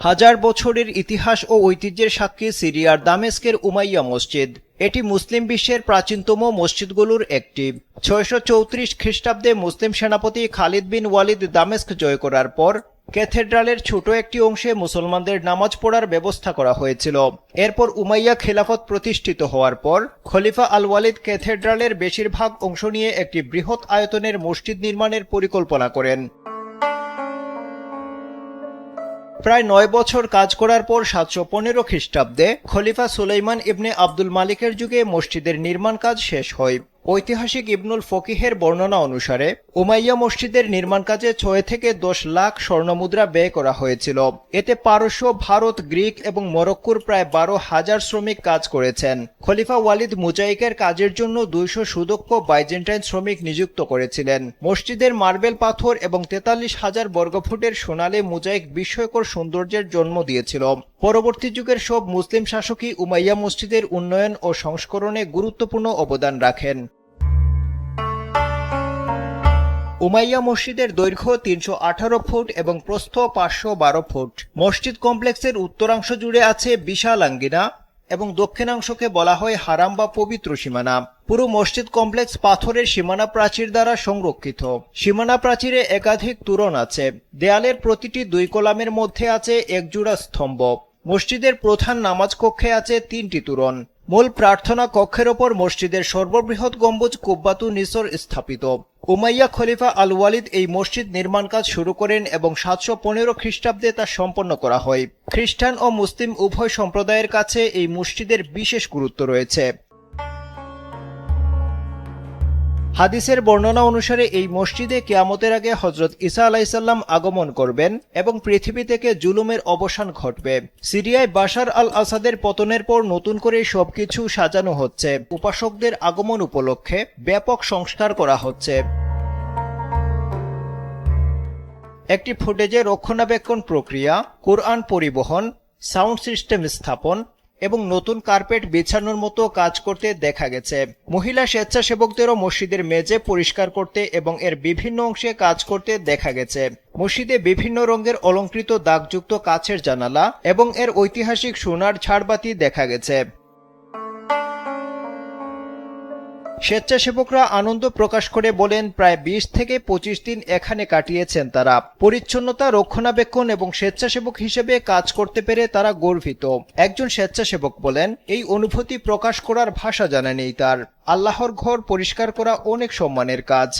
হাজার বছরের ইতিহাস ও ঐতিহ্যের সাক্ষী সিরিয়ার দামেস্কের উমাইয়া মসজিদ। এটি মুসলিম বিশ্বের প্রাচীনতম মসজিদগুলোর একটি। ৬৩৪ খ্রিস্টাব্দে মুসলিম সেনাপতি খালিদ বিন ওয়ালিদ দামেস্ক জয় করার পর ক্যাথেড্রালের ছোট একটি অংশে মুসলমানদের নামাজ পড়ার ব্যবস্থা করা হয়েছিল। এরপর উমাইয়া খেলাফত প্রতিষ্ঠিত হওয়ার পর খলিফা আল ওয়ালিদ ক্যাথেড্রালের বেশিরভাগ অংশ নিয়ে একটি বৃহৎ আয়তনের মসজিদ নির্মাণের পরিকল্পনা করেন। প্রায় ৯ বছর কাজ করার পর ৭১৫ খ্রিস্টাব্দে খলিফা সুলাইমান ইবনে আব্দুল মালিকের যুগে মসজিদের নির্মাণ কাজ শেষ হয়। ঐতিহাসিক ইবনুল ফকিহের বর্ণনা অনুসারে উমাইয়া মসজিদের নির্মাণ কাজে ৬ থেকে ১০ লাখ স্বর্ণমুদ্রা ব্যয় করা হয়েছিল। এতে পারস্য, ভারত, গ্রিক এবং মরক্কোর প্রায় ১২,০০০ শ্রমিক কাজ করেছেন। খলিফা ওয়ালিদ মোজাইকের কাজের জন্য ২০০ সুদক্ষ বাইজেন্টাইন শ্রমিক নিযুক্ত করেছিলেন। মসজিদের মার্বেল পাথর এবং ৪৩,০০০ বর্গফুটের সোনালী মোজাইক বিস্ময়কর সৌন্দর্যের জন্ম দিয়েছিল। পরবর্তী যুগের সব মুসলিম শাসকই উমাইয়া মসজিদের উন্নয়ন ও সংস্করণে গুরুত্বপূর্ণ অবদান রাখেন। উমাইয়া মসজিদের দৈর্ঘ্য ৩১৮ ফুট এবং প্রস্থ ৫১২ ফুট। মসজিদ কমপ্লেক্সের উত্তরাংশ জুড়ে আছে বিশাল আঙ্গিনা এবং দক্ষিণাংশকে বলা হয় হারাম বা পবিত্র সীমানা। পুরো মসজিদ কমপ্লেক্স পাথরের সীমানা প্রাচীর দ্বারা সংরক্ষিত। সীমানা প্রাচীরে একাধিক তোরণ আছে। দেয়ালের প্রতিটি ২ কলামের মধ্যে আছে এক জোড়া স্তম্ভ। মসজিদের প্রধান নামাজ কক্ষে আছে ৩টি তোরণ। মূল প্রার্থনা কক্ষের ওপর মসজিদের সর্ববৃহৎ গম্বুজ কুব্বাতুন নিসর স্থাপিত। উমাইয়া খলিফা আল ওয়ালিদ এই মসজিদ নির্মাণ কাজ শুরু করেন এবং ৭১৫ খ্রিস্টাব্দে তা সম্পন্ন করা হয়। খ্রিস্টান ও মুসলিম উভয় সম্প্রদায়ের কাছে এই মসজিদের বিশেষ গুরুত্ব রয়েছে। হাদিসের বর্ণনা অনুসারে এই মসজিদে কিয়ামতের আগে হযরত ঈসা আলাইহিসসালাম আগমন করবেন এবং পৃথিবী থেকে জুলুমের অবসান ঘটবে। সিরিয়ায় বাশার আল আসাদের পতনের পর নতুন করে সবকিছু সাজানো হচ্ছে। উপাসকদের আগমন উপলক্ষে ব্যাপক সংস্কার করা হচ্ছে। একটি ফুটেজে রক্ষণাবেক্ষণ প্রক্রিয়া, কোরআন পরিবহন, সাউন্ড সিস্টেম স্থাপন এবং নতুন কার্পেট বিছানোর মতো কাজ করতে দেখা গেছে। মহিলা স্বেচ্ছাসেবকদেরও মসজিদের মেঝে পরিষ্কার করতে এবং এর বিভিন্ন অংশে কাজ করতে দেখা গেছে। মসজিদে বিভিন্ন রঙের অলংকৃত দাগযুক্ত কাচের জানালা এবং এর ঐতিহাসিক সোনার ঝাড়বাতি দেখা গেছে। স্বেচ্ছাসেবকরা আনন্দ প্রকাশ করে বলেন, প্রায় ২০ থেকে ২৫ দিন এখানে কাটিয়েছেন তারা। পরিচ্ছন্নতা, রক্ষণাবেক্ষণ এবং স্বেচ্ছাসেবক হিসেবে কাজ করতে পেরে তারা গর্বিত। একজন স্বেচ্ছাসেবক বলেন, এই অনুভূতি প্রকাশ করার ভাষা জানা নেই তার। আল্লাহর ঘর পরিষ্কার করা অনেক সম্মানের কাজ।